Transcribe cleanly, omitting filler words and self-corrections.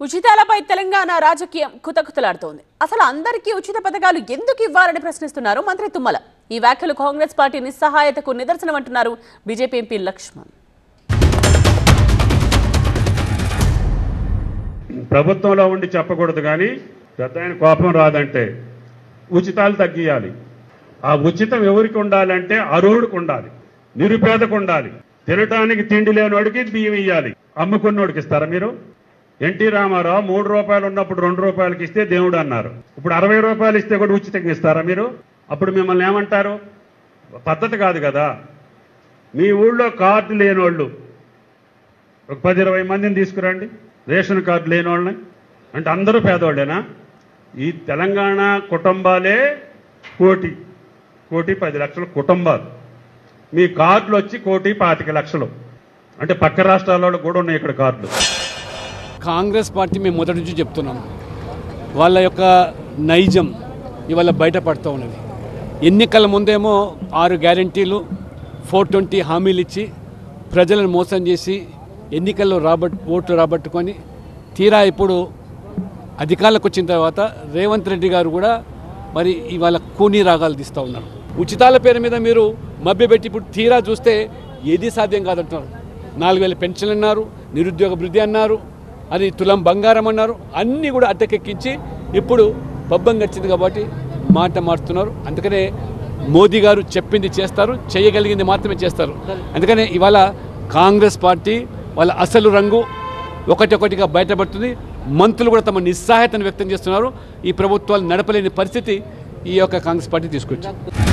ఉచితాలపై తెలంగాణ రాజకీయం కుతకుతలాడుతోంది. అసలు అందరికీ ఉచిత పథకాలు ఎందుకు ఇవ్వాలని ప్రశ్నిస్తున్నారు మంత్రి తుమ్మల. ఈ వ్యాఖ్యలు కాంగ్రెస్ పార్టీ నిస్సహాయతకు నిదర్శనం అంటున్నారు బీజేపీ ఎంపీ లక్ష్మణ్. ప్రభుత్వంలో ఉండి చెప్పకూడదు కానీ పెద్దాయన కోపం రాదంటే ఉచితాలు తగ్గియాలి. ఆ ఉచితం ఎవరికి ఉండాలంటే అర్హుడికి ఉండాలి, నిరుపేదకు ఉండాలి. తినటానికి తిండి లేనివాడికి బియ్యం ఇవ్వాలి. అమ్ముకున్నోడికి ఇస్తారా మీరు? ఎన్టీ రామారావు 3 రూపాయలు ఉన్నప్పుడు 2 రూపాయలకి ఇస్తే దేవుడు అన్నారు. ఇప్పుడు 60 రూపాయలు ఇస్తే కూడా ఉచితంగా ఇస్తారా మీరు? అప్పుడు మిమ్మల్ని ఏమంటారు? పద్ధతి కాదు కదా. మీ ఊళ్ళో కార్డు లేని వాళ్ళు ఒక 10-20 మందిని తీసుకురండి, రేషన్ కార్డు లేని వాళ్ళని. అంటే అందరూ పేదవాళ్ళేనా? ఈ తెలంగాణ కుటుంబాలే కోటి 10 లక్షల కుటుంబాలు. మీ కార్డులు వచ్చి 1,25,00,000. అంటే పక్క రాష్ట్రాల్లో కూడా ఉన్నాయి ఇక్కడ కార్డులు. కాంగ్రెస్ పార్టీ మేము మొదటి నుంచి చెప్తున్నాం, వాళ్ళ యొక్క నైజం ఇవాళ బయటపడుతూ ఉన్నది. ఎన్నికల ముందేమో 6 గ్యారంటీలు 420 హామీలు ఇచ్చి ప్రజలను మోసం చేసి ఎన్నికల్లో ఓట్లు రాబట్టుకొని తీరా ఇప్పుడు అధికారులకు వచ్చిన తర్వాత రేవంత్ రెడ్డి గారు కూడా మరి ఇవాళ కూనీ రాగాలు తీస్తూ ఉన్నారు. ఉచితాల పేరు మీద మీరు మభ్యపెట్టి ఇప్పుడు తీరా చూస్తే ఏది సాధ్యం కాదంటున్నారు. 4,000 పెన్షన్లు అన్నారు, నిరుద్యోగ వృద్ధి అన్నారు, అది తులం బంగారం అన్నారు. అన్నీ కూడా అడ్డకెక్కించి ఇప్పుడు పబ్బం గడిచింది కాబట్టి మాట మారుతున్నారు. అందుకనే మోదీ గారు చెప్పింది చేస్తారు, చేయగలిగింది మాత్రమే చేస్తారు. అందుకనే ఇవాళ కాంగ్రెస్ పార్టీ వాళ్ళ అసలు రంగు ఒకటిగా బయటపడుతుంది. మంత్రులు కూడా తమ నిస్సహాయతను వ్యక్తం చేస్తున్నారు. ఈ ప్రభుత్వాలు నడపలేని పరిస్థితి ఈ యొక్క కాంగ్రెస్ పార్టీ తీసుకొచ్చింది.